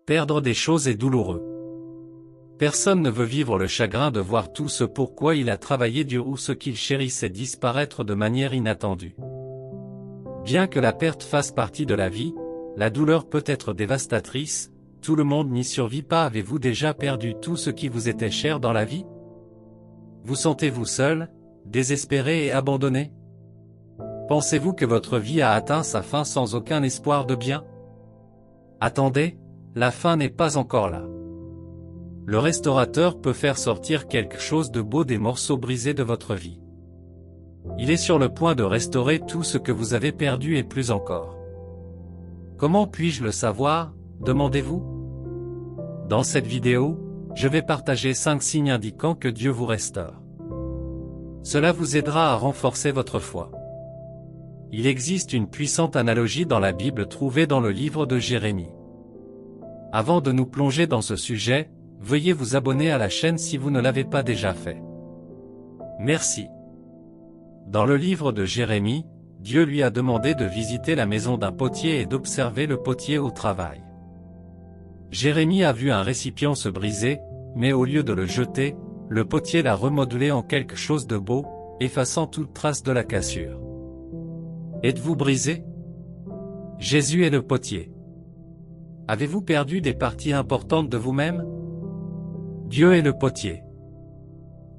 Perdre des choses est douloureux. Personne ne veut vivre le chagrin de voir tout ce pourquoi il a travaillé dur ou ce qu'il chérissait disparaître de manière inattendue. Bien que la perte fasse partie de la vie, la douleur peut être dévastatrice, tout le monde n'y survit pas. Avez-vous déjà perdu tout ce qui vous était cher dans la vie? Vous sentez-vous seul, désespéré et abandonné? Pensez-vous que votre vie a atteint sa fin sans aucun espoir de bien? Attendez, la fin n'est pas encore là. Le restaurateur peut faire sortir quelque chose de beau des morceaux brisés de votre vie. Il est sur le point de restaurer tout ce que vous avez perdu et plus encore. Comment puis-je le savoir, demandez-vous? Dans cette vidéo, je vais partager 5 signes indiquant que Dieu vous restaure. Cela vous aidera à renforcer votre foi. Il existe une puissante analogie dans la Bible trouvée dans le livre de Jérémie. Avant de nous plonger dans ce sujet, veuillez vous abonner à la chaîne si vous ne l'avez pas déjà fait. Merci. Dans le livre de Jérémie, Dieu lui a demandé de visiter la maison d'un potier et d'observer le potier au travail. Jérémie a vu un récipient se briser, mais au lieu de le jeter, le potier l'a remodelé en quelque chose de beau, effaçant toute trace de la cassure. Êtes-vous brisé? Jésus est le potier. Avez-vous perdu des parties importantes de vous-même? Dieu est le potier.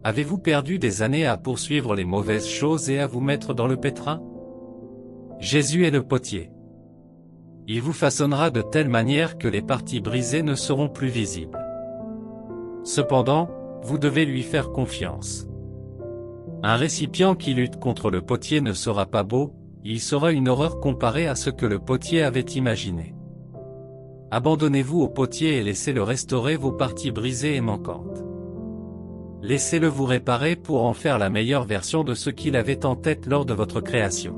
Avez-vous perdu des années à poursuivre les mauvaises choses et à vous mettre dans le pétrin? Jésus est le potier. Il vous façonnera de telle manière que les parties brisées ne seront plus visibles. Cependant, vous devez lui faire confiance. Un récipient qui lutte contre le potier ne sera pas beau, il sera une horreur comparé à ce que le potier avait imaginé. Abandonnez-vous au potier et laissez-le restaurer vos parties brisées et manquantes. Laissez-le vous réparer pour en faire la meilleure version de ce qu'il avait en tête lors de votre création.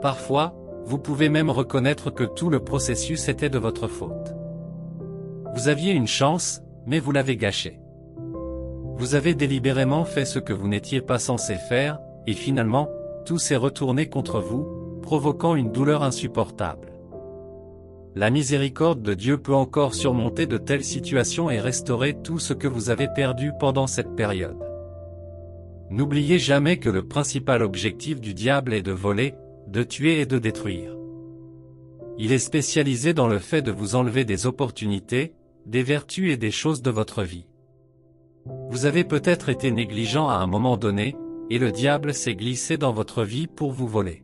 Parfois, vous pouvez même reconnaître que tout le processus était de votre faute. Vous aviez une chance, mais vous l'avez gâchée. Vous avez délibérément fait ce que vous n'étiez pas censé faire, et finalement, tout s'est retourné contre vous, provoquant une douleur insupportable. La miséricorde de Dieu peut encore surmonter de telles situations et restaurer tout ce que vous avez perdu pendant cette période. N'oubliez jamais que le principal objectif du diable est de voler, de tuer et de détruire. Il est spécialisé dans le fait de vous enlever des opportunités, des vertus et des choses de votre vie. Vous avez peut-être été négligent à un moment donné, et le diable s'est glissé dans votre vie pour vous voler.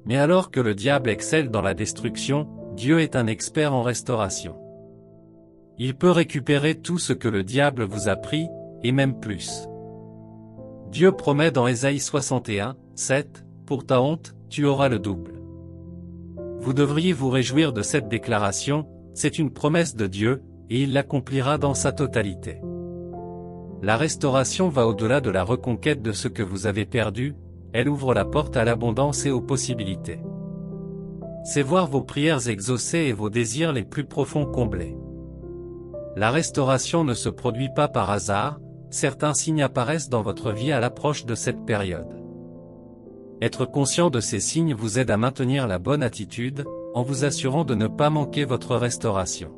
Mais alors que le diable excelle dans la destruction, Dieu est un expert en restauration. Il peut récupérer tout ce que le diable vous a pris, et même plus. Dieu promet dans Ésaïe 61, 7, « Pour ta honte, tu auras le double ». Vous devriez vous réjouir de cette déclaration, c'est une promesse de Dieu, et il l'accomplira dans sa totalité. La restauration va au-delà de la reconquête de ce que vous avez perdu, elle ouvre la porte à l'abondance et aux possibilités. C'est voir vos prières exaucées et vos désirs les plus profonds comblés. La restauration ne se produit pas par hasard, certains signes apparaissent dans votre vie à l'approche de cette période. Être conscient de ces signes vous aide à maintenir la bonne attitude, en vous assurant de ne pas manquer votre restauration.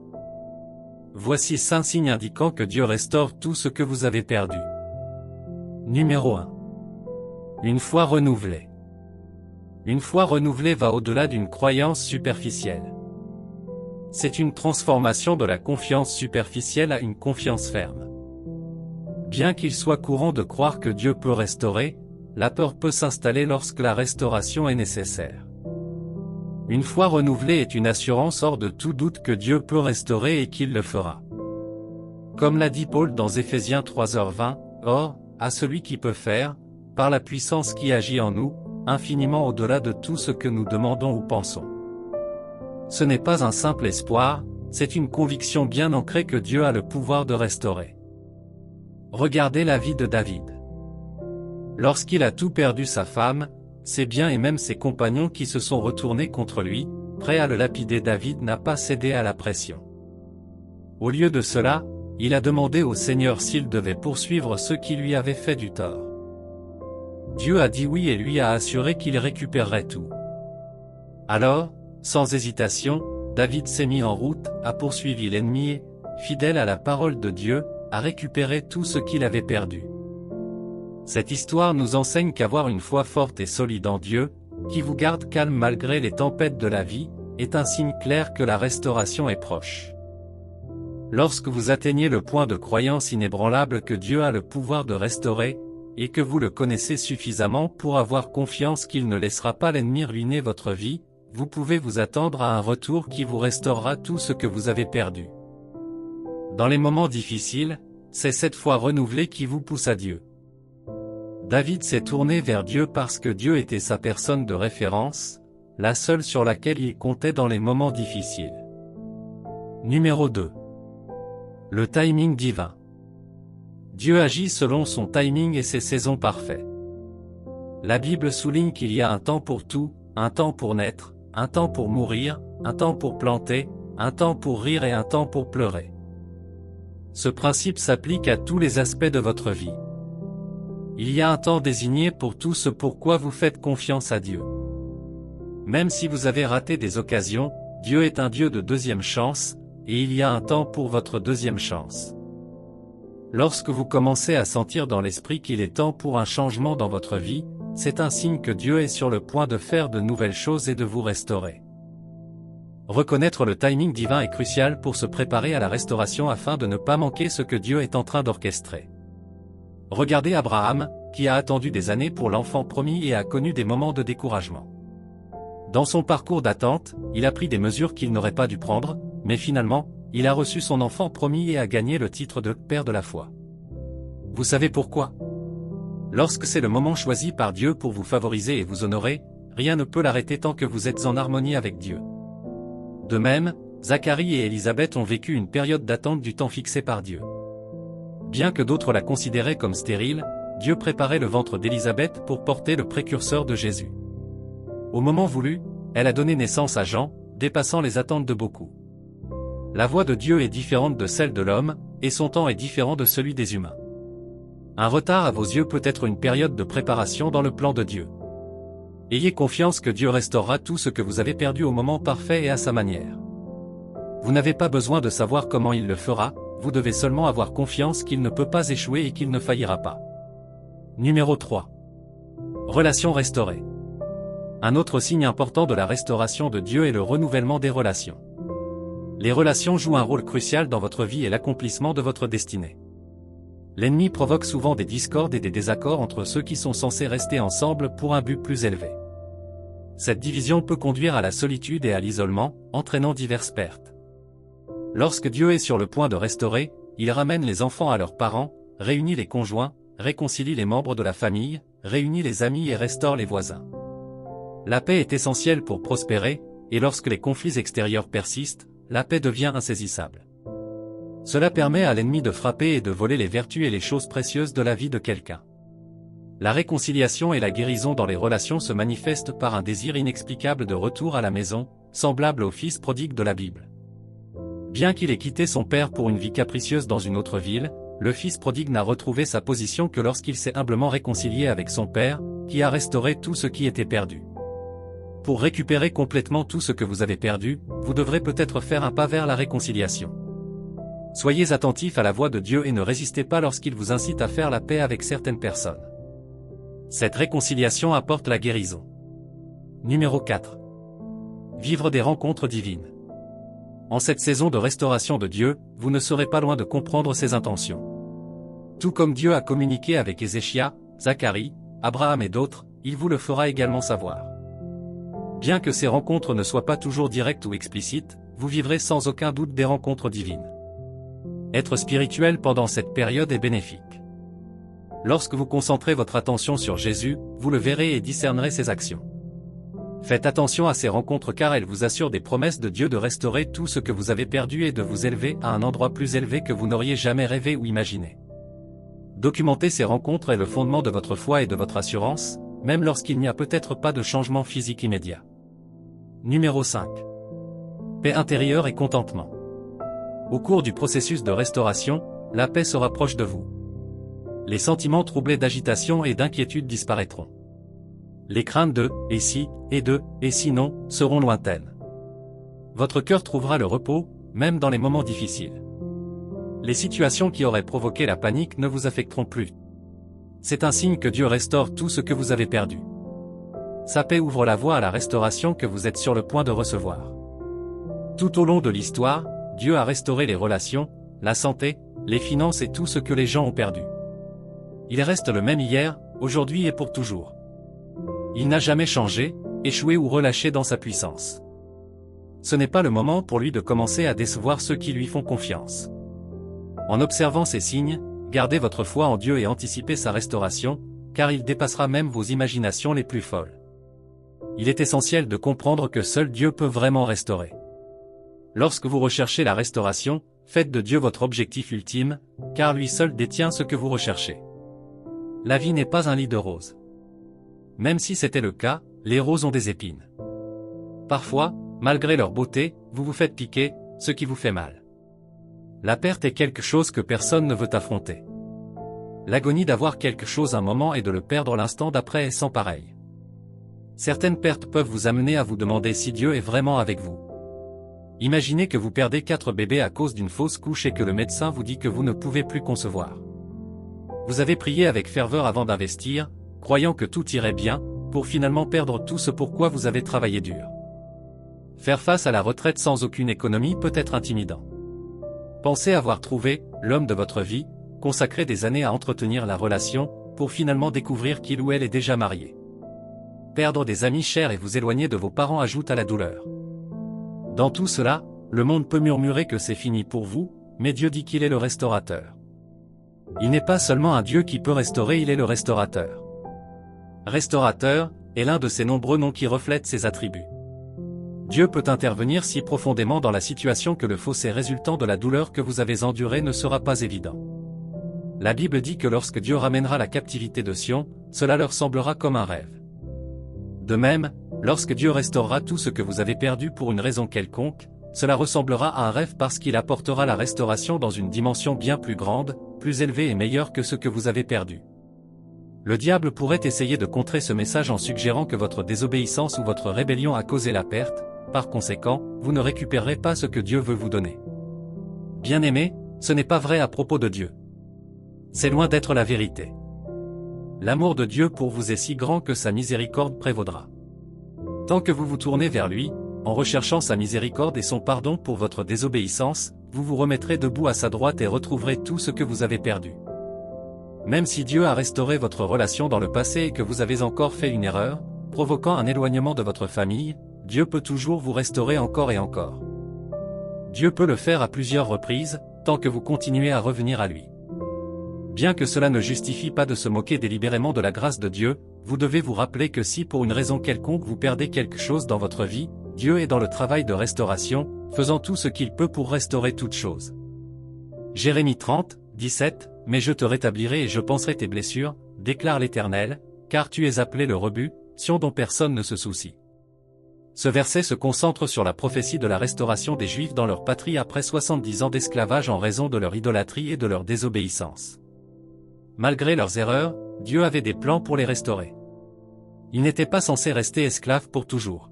Voici 5 signes indiquant que Dieu restaure tout ce que vous avez perdu. Numéro 1. Une foi renouvelée. Une foi renouvelée va au-delà d'une croyance superficielle. C'est une transformation de la confiance superficielle à une confiance ferme. Bien qu'il soit courant de croire que Dieu peut restaurer, la peur peut s'installer lorsque la restauration est nécessaire. Une foi renouvelée est une assurance hors de tout doute que Dieu peut restaurer et qu'il le fera. Comme l'a dit Paul dans Éphésiens 3h20, « Or, à celui qui peut faire, par la puissance qui agit en nous, infiniment au-delà de tout ce que nous demandons ou pensons. » Ce n'est pas un simple espoir, c'est une conviction bien ancrée que Dieu a le pouvoir de restaurer. Regardez la vie de David. Lorsqu'il a tout perdu, sa femme, ses biens et même ses compagnons qui se sont retournés contre lui, prêts à le lapider, David n'a pas cédé à la pression. Au lieu de cela, il a demandé au Seigneur s'il devait poursuivre ceux qui lui avaient fait du tort. Dieu a dit oui et lui a assuré qu'il récupérerait tout. Alors, sans hésitation, David s'est mis en route, a poursuivi l'ennemi et, fidèle à la parole de Dieu, a récupéré tout ce qu'il avait perdu. Cette histoire nous enseigne qu'avoir une foi forte et solide en Dieu, qui vous garde calme malgré les tempêtes de la vie, est un signe clair que la restauration est proche. Lorsque vous atteignez le point de croyance inébranlable que Dieu a le pouvoir de restaurer, et que vous le connaissez suffisamment pour avoir confiance qu'il ne laissera pas l'ennemi ruiner votre vie, vous pouvez vous attendre à un retour qui vous restaurera tout ce que vous avez perdu. Dans les moments difficiles, c'est cette foi renouvelée qui vous pousse à Dieu. David s'est tourné vers Dieu parce que Dieu était sa personne de référence, la seule sur laquelle il comptait dans les moments difficiles. Numéro 2. Le timing divin. Dieu agit selon son timing et ses saisons parfaites. La Bible souligne qu'il y a un temps pour tout, un temps pour naître, un temps pour mourir, un temps pour planter, un temps pour rire et un temps pour pleurer. Ce principe s'applique à tous les aspects de votre vie. Il y a un temps désigné pour tout ce pourquoi vous faites confiance à Dieu. Même si vous avez raté des occasions, Dieu est un Dieu de deuxième chance, et il y a un temps pour votre deuxième chance. Lorsque vous commencez à sentir dans l'esprit qu'il est temps pour un changement dans votre vie, c'est un signe que Dieu est sur le point de faire de nouvelles choses et de vous restaurer. Reconnaître le timing divin est crucial pour se préparer à la restauration afin de ne pas manquer ce que Dieu est en train d'orchestrer. Regardez Abraham, qui a attendu des années pour l'enfant promis et a connu des moments de découragement. Dans son parcours d'attente, il a pris des mesures qu'il n'aurait pas dû prendre, mais finalement, il a reçu son enfant promis et a gagné le titre de « Père de la foi ». Vous savez pourquoi? Lorsque c'est le moment choisi par Dieu pour vous favoriser et vous honorer, rien ne peut l'arrêter tant que vous êtes en harmonie avec Dieu. De même, Zacharie et Élisabeth ont vécu une période d'attente du temps fixé par Dieu. Bien que d'autres la considéraient comme stérile, Dieu préparait le ventre d'Élisabeth pour porter le précurseur de Jésus. Au moment voulu, elle a donné naissance à Jean, dépassant les attentes de beaucoup. La voie de Dieu est différente de celle de l'homme, et son temps est différent de celui des humains. Un retard à vos yeux peut être une période de préparation dans le plan de Dieu. Ayez confiance que Dieu restaurera tout ce que vous avez perdu au moment parfait et à sa manière. Vous n'avez pas besoin de savoir comment il le fera, vous devez seulement avoir confiance qu'il ne peut pas échouer et qu'il ne faillira pas. Numéro 3. Relations restaurées. Un autre signe important de la restauration de Dieu est le renouvellement des relations. Les relations jouent un rôle crucial dans votre vie et l'accomplissement de votre destinée. L'ennemi provoque souvent des discordes et des désaccords entre ceux qui sont censés rester ensemble pour un but plus élevé. Cette division peut conduire à la solitude et à l'isolement, entraînant diverses pertes. Lorsque Dieu est sur le point de restaurer, il ramène les enfants à leurs parents, réunit les conjoints, réconcilie les membres de la famille, réunit les amis et restaure les voisins. La paix est essentielle pour prospérer, et lorsque les conflits extérieurs persistent, la paix devient insaisissable. Cela permet à l'ennemi de frapper et de voler les vertus et les choses précieuses de la vie de quelqu'un. La réconciliation et la guérison dans les relations se manifestent par un désir inexplicable de retour à la maison, semblable au fils prodigue de la Bible. Bien qu'il ait quitté son père pour une vie capricieuse dans une autre ville, le fils prodigue n'a retrouvé sa position que lorsqu'il s'est humblement réconcilié avec son père, qui a restauré tout ce qui était perdu. Pour récupérer complètement tout ce que vous avez perdu, vous devrez peut-être faire un pas vers la réconciliation. Soyez attentifs à la voix de Dieu et ne résistez pas lorsqu'il vous incite à faire la paix avec certaines personnes. Cette réconciliation apporte la guérison. Numéro 4. Vivre des rencontres divines. En cette saison de restauration de Dieu, vous ne serez pas loin de comprendre ses intentions. Tout comme Dieu a communiqué avec Ézéchias, Zacharie, Abraham et d'autres, il vous le fera également savoir. Bien que ces rencontres ne soient pas toujours directes ou explicites, vous vivrez sans aucun doute des rencontres divines. Être spirituel pendant cette période est bénéfique. Lorsque vous concentrez votre attention sur Jésus, vous le verrez et discernerez ses actions. Faites attention à ces rencontres car elles vous assurent des promesses de Dieu de restaurer tout ce que vous avez perdu et de vous élever à un endroit plus élevé que vous n'auriez jamais rêvé ou imaginé. Documenter ces rencontres est le fondement de votre foi et de votre assurance, même lorsqu'il n'y a peut-être pas de changement physique immédiat. Numéro 5. Paix intérieure et contentement. Au cours du processus de restauration, la paix se rapproche de vous. Les sentiments troublés d'agitation et d'inquiétude disparaîtront. Les craintes de « et si » et de « et sinon » seront lointaines. Votre cœur trouvera le repos, même dans les moments difficiles. Les situations qui auraient provoqué la panique ne vous affecteront plus. C'est un signe que Dieu restaure tout ce que vous avez perdu. Sa paix ouvre la voie à la restauration que vous êtes sur le point de recevoir. Tout au long de l'histoire, Dieu a restauré les relations, la santé, les finances et tout ce que les gens ont perdu. Il reste le même hier, aujourd'hui et pour toujours. Il n'a jamais changé, échoué ou relâché dans sa puissance. Ce n'est pas le moment pour lui de commencer à décevoir ceux qui lui font confiance. En observant ces signes, gardez votre foi en Dieu et anticipez sa restauration, car il dépassera même vos imaginations les plus folles. Il est essentiel de comprendre que seul Dieu peut vraiment restaurer. Lorsque vous recherchez la restauration, faites de Dieu votre objectif ultime, car lui seul détient ce que vous recherchez. La vie n'est pas un lit de roses. Même si c'était le cas, les roses ont des épines. Parfois, malgré leur beauté, vous vous faites piquer, ce qui vous fait mal. La perte est quelque chose que personne ne veut affronter. L'agonie d'avoir quelque chose un moment et de le perdre l'instant d'après est sans pareil. Certaines pertes peuvent vous amener à vous demander si Dieu est vraiment avec vous. Imaginez que vous perdez 4 bébés à cause d'une fausse couche et que le médecin vous dit que vous ne pouvez plus concevoir. Vous avez prié avec ferveur avant d'investir, croyant que tout irait bien, pour finalement perdre tout ce pourquoi vous avez travaillé dur. Faire face à la retraite sans aucune économie peut être intimidant. Pensez avoir trouvé l'homme de votre vie, consacré des années à entretenir la relation, pour finalement découvrir qu'il ou elle est déjà marié. Perdre des amis chers et vous éloigner de vos parents ajoute à la douleur. Dans tout cela, le monde peut murmurer que c'est fini pour vous, mais Dieu dit qu'il est le restaurateur. Il n'est pas seulement un Dieu qui peut restaurer, il est le restaurateur. Restaurateur est l'un de ces nombreux noms qui reflètent ses attributs. Dieu peut intervenir si profondément dans la situation que le fossé résultant de la douleur que vous avez endurée ne sera pas évident. La Bible dit que lorsque Dieu ramènera la captivité de Sion, cela leur semblera comme un rêve. De même, lorsque Dieu restaurera tout ce que vous avez perdu pour une raison quelconque, cela ressemblera à un rêve parce qu'il apportera la restauration dans une dimension bien plus grande, plus élevée et meilleure que ce que vous avez perdu. Le diable pourrait essayer de contrer ce message en suggérant que votre désobéissance ou votre rébellion a causé la perte, par conséquent, vous ne récupérerez pas ce que Dieu veut vous donner. Bien-aimés, ce n'est pas vrai à propos de Dieu. C'est loin d'être la vérité. L'amour de Dieu pour vous est si grand que sa miséricorde prévaudra. Tant que vous vous tournez vers lui, en recherchant sa miséricorde et son pardon pour votre désobéissance, vous vous remettrez debout à sa droite et retrouverez tout ce que vous avez perdu. Même si Dieu a restauré votre relation dans le passé et que vous avez encore fait une erreur, provoquant un éloignement de votre famille, Dieu peut toujours vous restaurer encore et encore. Dieu peut le faire à plusieurs reprises, tant que vous continuez à revenir à lui. Bien que cela ne justifie pas de se moquer délibérément de la grâce de Dieu, vous devez vous rappeler que si pour une raison quelconque vous perdez quelque chose dans votre vie, Dieu est dans le travail de restauration, faisant tout ce qu'il peut pour restaurer toute chose. Jérémie 30, 17, « Mais je te rétablirai et je panserai tes blessures, déclare l'Éternel, car tu es appelé le rebut, Sion dont personne ne se soucie. » Ce verset se concentre sur la prophétie de la restauration des Juifs dans leur patrie après 70 ans d'esclavage en raison de leur idolâtrie et de leur désobéissance. Malgré leurs erreurs, Dieu avait des plans pour les restaurer. Ils n'étaient pas censés rester esclaves pour toujours.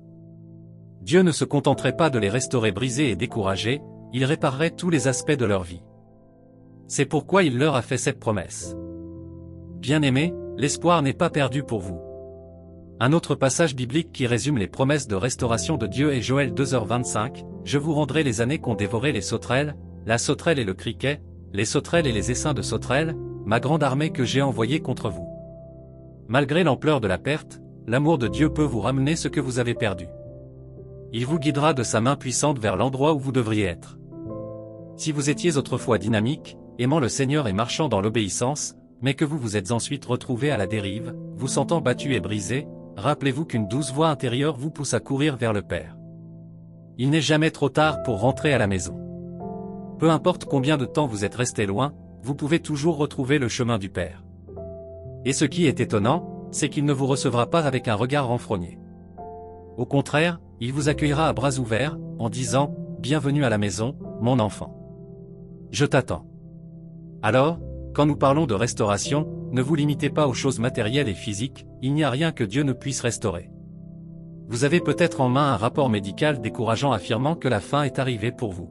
Dieu ne se contenterait pas de les restaurer brisés et découragés, il réparerait tous les aspects de leur vie. C'est pourquoi il leur a fait cette promesse. Bien-aimés, l'espoir n'est pas perdu pour vous. Un autre passage biblique qui résume les promesses de restauration de Dieu est Joël 2h25, « Je vous rendrai les années qu'ont dévoré les sauterelles, la sauterelle et le criquet, les sauterelles et les essaims de sauterelles, ma grande armée que j'ai envoyée contre vous. » Malgré l'ampleur de la perte, l'amour de Dieu peut vous ramener ce que vous avez perdu. Il vous guidera de sa main puissante vers l'endroit où vous devriez être. Si vous étiez autrefois dynamique, aimant le Seigneur et marchant dans l'obéissance, mais que vous vous êtes ensuite retrouvé à la dérive, vous sentant battu et brisé, rappelez-vous qu'une douce voix intérieure vous pousse à courir vers le Père. Il n'est jamais trop tard pour rentrer à la maison. Peu importe combien de temps vous êtes resté loin, vous pouvez toujours retrouver le chemin du Père. Et ce qui est étonnant, c'est qu'il ne vous recevra pas avec un regard renfrogné. Au contraire, il vous accueillera à bras ouverts, en disant « Bienvenue à la maison, mon enfant. Je t'attends. » Alors, quand nous parlons de restauration, ne vous limitez pas aux choses matérielles et physiques, il n'y a rien que Dieu ne puisse restaurer. Vous avez peut-être en main un rapport médical décourageant affirmant que la fin est arrivée pour vous.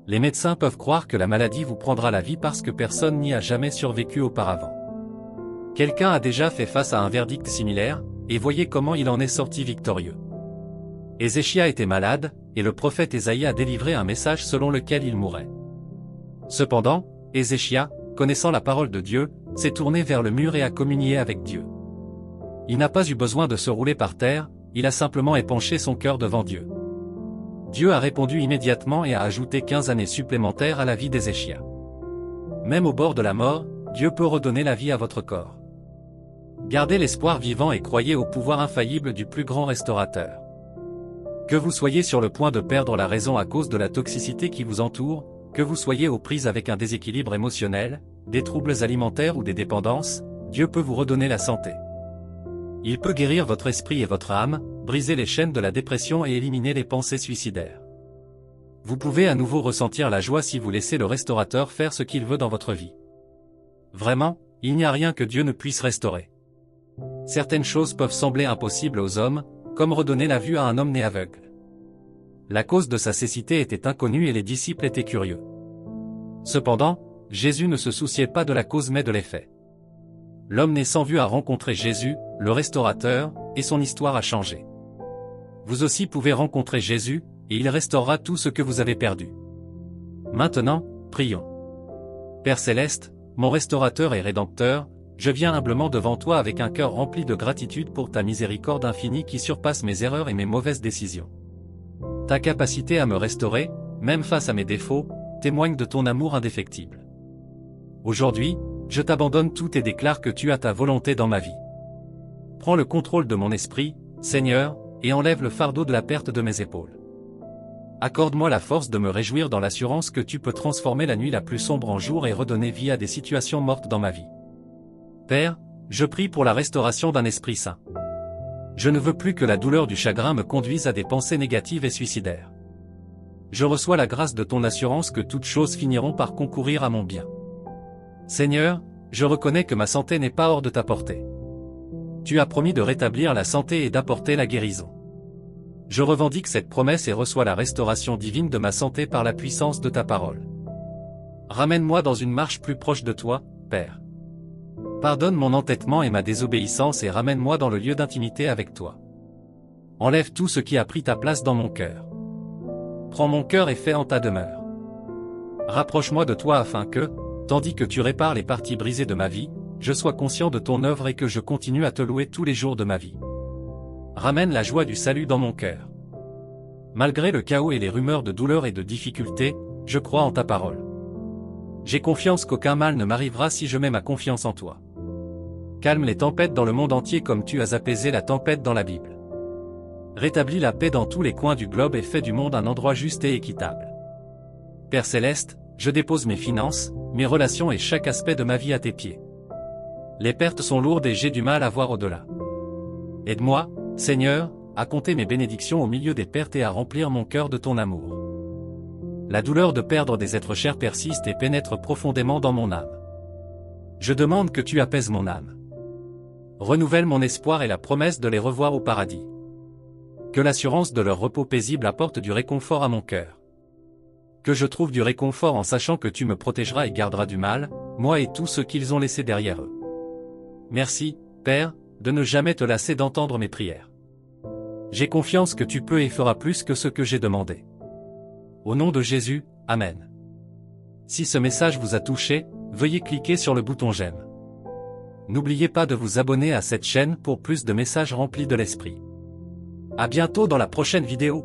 Les médecins peuvent croire que la maladie vous prendra la vie parce que personne n'y a jamais survécu auparavant. Quelqu'un a déjà fait face à un verdict similaire, et voyez comment il en est sorti victorieux. Ézéchia était malade, et le prophète Ésaïe a délivré un message selon lequel il mourrait. Cependant, Ézéchia, connaissant la parole de Dieu, s'est tourné vers le mur et a communié avec Dieu. Il n'a pas eu besoin de se rouler par terre, il a simplement épanché son cœur devant Dieu. Dieu a répondu immédiatement et a ajouté 15 années supplémentaires à la vie d'Ézéchia. Même au bord de la mort, Dieu peut redonner la vie à votre corps. Gardez l'espoir vivant et croyez au pouvoir infaillible du plus grand restaurateur. Que vous soyez sur le point de perdre la raison à cause de la toxicité qui vous entoure, que vous soyez aux prises avec un déséquilibre émotionnel, des troubles alimentaires ou des dépendances, Dieu peut vous redonner la santé. Il peut guérir votre esprit et votre âme, briser les chaînes de la dépression et éliminer les pensées suicidaires. Vous pouvez à nouveau ressentir la joie si vous laissez le restaurateur faire ce qu'il veut dans votre vie. Vraiment, il n'y a rien que Dieu ne puisse restaurer. Certaines choses peuvent sembler impossibles aux hommes, comme redonner la vue à un homme né aveugle. La cause de sa cécité était inconnue et les disciples étaient curieux. Cependant, Jésus ne se souciait pas de la cause mais de l'effet. L'homme né sans vue a rencontré Jésus, le restaurateur, et son histoire a changé. Vous aussi pouvez rencontrer Jésus, et il restaurera tout ce que vous avez perdu. Maintenant, prions. Père Céleste, mon restaurateur et rédempteur, je viens humblement devant toi avec un cœur rempli de gratitude pour ta miséricorde infinie qui surpasse mes erreurs et mes mauvaises décisions. Ta capacité à me restaurer, même face à mes défauts, témoigne de ton amour indéfectible. Aujourd'hui, je t'abandonne tout et déclare que tu as ta volonté dans ma vie. Prends le contrôle de mon esprit, Seigneur, et enlève le fardeau de la perte de mes épaules. Accorde-moi la force de me réjouir dans l'assurance que tu peux transformer la nuit la plus sombre en jour et redonner vie à des situations mortes dans ma vie. Père, je prie pour la restauration d'un esprit sain. Je ne veux plus que la douleur du chagrin me conduise à des pensées négatives et suicidaires. Je reçois la grâce de ton assurance que toutes choses finiront par concourir à mon bien. Seigneur, je reconnais que ma santé n'est pas hors de ta portée. Tu as promis de rétablir la santé et d'apporter la guérison. Je revendique cette promesse et reçois la restauration divine de ma santé par la puissance de ta parole. Ramène-moi dans une marche plus proche de toi, Père. Pardonne mon entêtement et ma désobéissance et ramène-moi dans le lieu d'intimité avec toi. Enlève tout ce qui a pris ta place dans mon cœur. Prends mon cœur et fais en ta demeure. Rapproche-moi de toi afin que, tandis que tu répares les parties brisées de ma vie, je sois conscient de ton œuvre et que je continue à te louer tous les jours de ma vie. Ramène la joie du salut dans mon cœur. Malgré le chaos et les rumeurs de douleur et de difficulté, je crois en ta parole. J'ai confiance qu'aucun mal ne m'arrivera si je mets ma confiance en toi. Calme les tempêtes dans le monde entier comme tu as apaisé la tempête dans la Bible. Rétablis la paix dans tous les coins du globe et fais du monde un endroit juste et équitable. Père Céleste, je dépose mes finances, mes relations et chaque aspect de ma vie à tes pieds. Les pertes sont lourdes et j'ai du mal à voir au-delà. Aide-moi, Seigneur, à compter mes bénédictions au milieu des pertes et à remplir mon cœur de ton amour. La douleur de perdre des êtres chers persiste et pénètre profondément dans mon âme. Je demande que tu apaises mon âme. Renouvelle mon espoir et la promesse de les revoir au paradis. Que l'assurance de leur repos paisible apporte du réconfort à mon cœur. Que je trouve du réconfort en sachant que tu me protégeras et garderas du mal, moi et tous ceux qu'ils ont laissés derrière eux. Merci, Père, de ne jamais te lasser d'entendre mes prières. J'ai confiance que tu peux et feras plus que ce que j'ai demandé. Au nom de Jésus, Amen. Si ce message vous a touché, veuillez cliquer sur le bouton j'aime. N'oubliez pas de vous abonner à cette chaîne pour plus de messages remplis de l'esprit. À bientôt dans la prochaine vidéo.